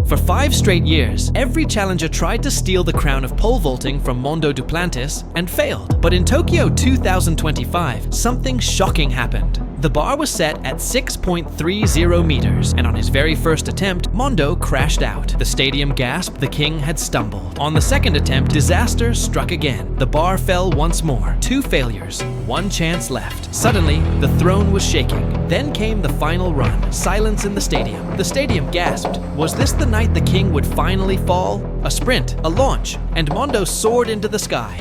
For 5 straight years, every challenger tried to steal the crown of pole vaulting from Mondo Duplantis and failed. But in Tokyo 2025, something shocking happened. The bar was set at 6.30 meters, and on his very first attempt, Mondo crashed out. The stadium gasped, the king had stumbled. On the second attempt, disaster struck again. The bar fell once more. 2 failures, 1 chance left. Suddenly, the throne was shaking. Then came the final run. Silence in the stadium. The stadium gasped. Was this the night the king would finally fall? A sprint, a launch, and Mondo soared into the sky.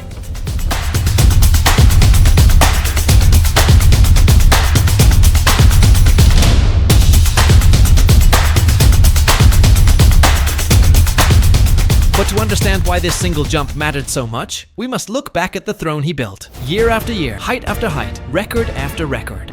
But to understand why this single jump mattered so much, we must look back at the throne he built. Year after year, height after height, record after record.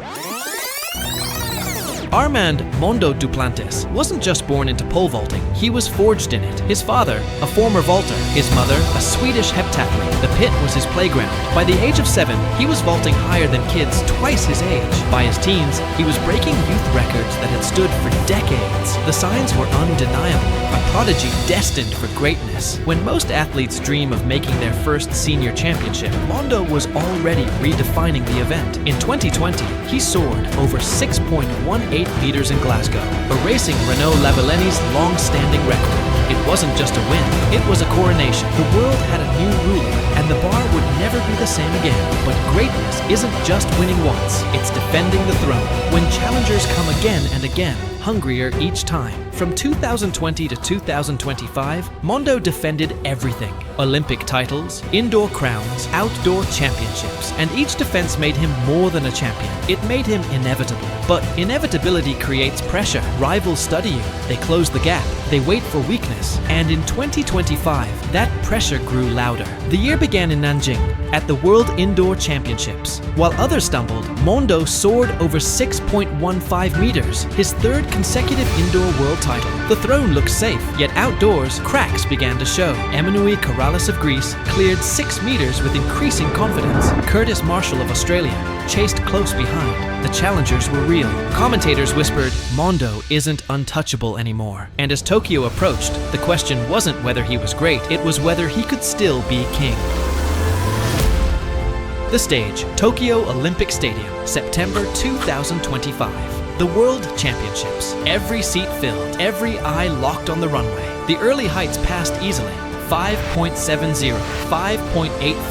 Armand Mondo Duplantis wasn't just born into pole vaulting, he was forged in it. His father, a former vaulter, his mother, a Swedish heptathlete. The pit was his playground. By the age of 7, he was vaulting higher than kids twice his age. By his teens, he was breaking youth records that had stood for decades. The signs were undeniable, a prodigy destined for greatness. When most athletes dream of making their first senior championship, Mondo was already redefining the event. In 2020, he soared over 6.18 meters in Glasgow, erasing Renaud Lavilienie's long-standing record. It wasn't just a win, it was a coronation. The world had a new ruler, and the bar would never be the same again. But greatness isn't just winning once, it's defending the throne. When challengers come again and again, hungrier each time. From 2020 to 2025, Mondo defended everything. Olympic titles, indoor crowns, outdoor championships, and each defense made him more than a champion. It made him inevitable. But inevitability creates pressure. Rivals study you, they close the gap, they wait for weakness. And in 2025, that pressure grew louder. The year began in Nanjing, at the World Indoor Championships. While others stumbled, Mondo soared over 6.15 meters, his 3rd consecutive indoor world title. The throne looked safe, yet outdoors, cracks began to show. Emmanouil Karalis of Greece cleared 6 meters with increasing confidence. Kurtis Marschall of Australia chased close behind. The challengers were real. Commentators whispered, Mondo isn't untouchable anymore. And as Tokyo approached, the question wasn't whether he was great, it was whether he could still be king. The stage, Tokyo Olympic Stadium, September 2025. The World Championships. Every seat filled, every eye locked on the runway. The early heights passed easily. 5.70, 5.85,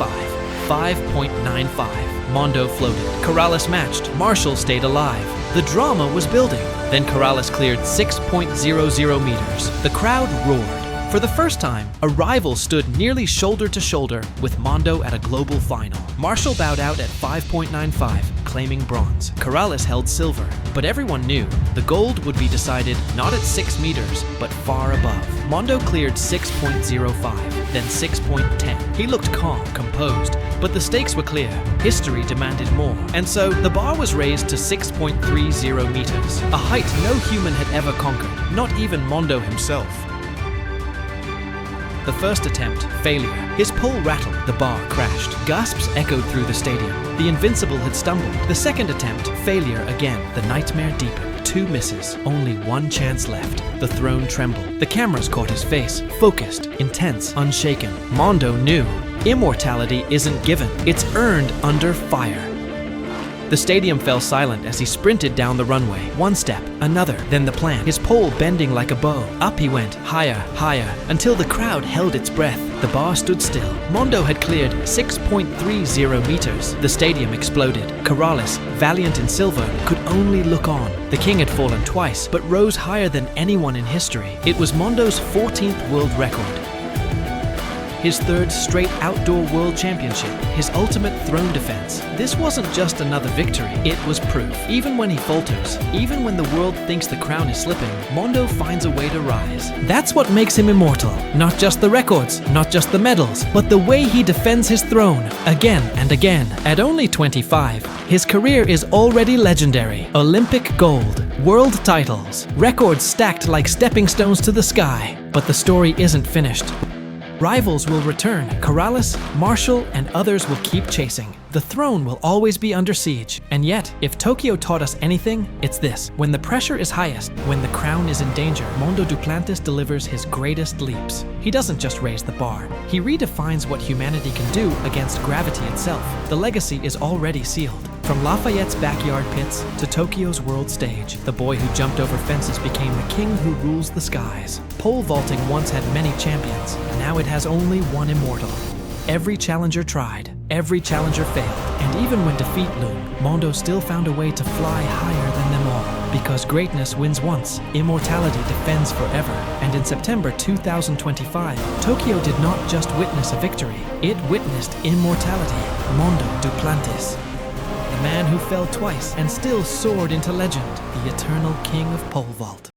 5.95. Mondo floated. Karalis matched. Marschall stayed alive. The drama was building. Then Karalis cleared 6.00 meters. The crowd roared. For the first time, a rival stood nearly shoulder to shoulder with Mondo at a global final. Marschall bowed out at 5.95, claiming bronze. Karalis held silver, but everyone knew the gold would be decided not at 6 meters, but far above. Mondo cleared 6.05, then 6.10. He looked calm, composed, but the stakes were clear. History demanded more. And so, the bar was raised to 6.30 meters, a height no human had ever conquered, not even Mondo himself. The first attempt, failure. His pole rattled, the bar crashed. Gasps echoed through the stadium. The invincible had stumbled. The second attempt, failure again. The nightmare deepened. 2 misses, only 1 chance left. The throne trembled. The cameras caught his face, focused, intense, unshaken. Mondo knew, immortality isn't given, it's earned under fire. The stadium fell silent as he sprinted down the runway. 1 step, another, then the plan. His pole bending like a bow. Up he went, higher, higher, until the crowd held its breath. The bar stood still. Mondo had cleared 6.30 meters. The stadium exploded. Karalis, valiant in silver, could only look on. The king had fallen twice, but rose higher than anyone in history. It was Mondo's 14th world record. His 3rd straight outdoor world championship, his ultimate throne defense. This wasn't just another victory, it was proof. Even when he falters, even when the world thinks the crown is slipping, Mondo finds a way to rise. That's what makes him immortal. Not just the records, not just the medals, but the way he defends his throne, again and again. At only 25, his career is already legendary. Olympic gold, world titles, records stacked like stepping stones to the sky. But the story isn't finished. Rivals will return. Karalis, Marschall, and others will keep chasing. The throne will always be under siege. And yet, if Tokyo taught us anything, it's this. When the pressure is highest, when the crown is in danger, Mondo Duplantis delivers his greatest leaps. He doesn't just raise the bar. He redefines what humanity can do against gravity itself. The legacy is already sealed. From Lafayette's backyard pits to Tokyo's world stage, the boy who jumped over fences became the king who rules the skies. Pole vaulting once had many champions. Now it has only one immortal. Every challenger tried, every challenger failed, and even when defeat loomed, Mondo still found a way to fly higher than them all. Because greatness wins once, immortality defends forever. And in September 2025, Tokyo did not just witness a victory, it witnessed immortality. Mondo Duplantis, the man who fell twice and still soared into legend, the eternal king of pole vault.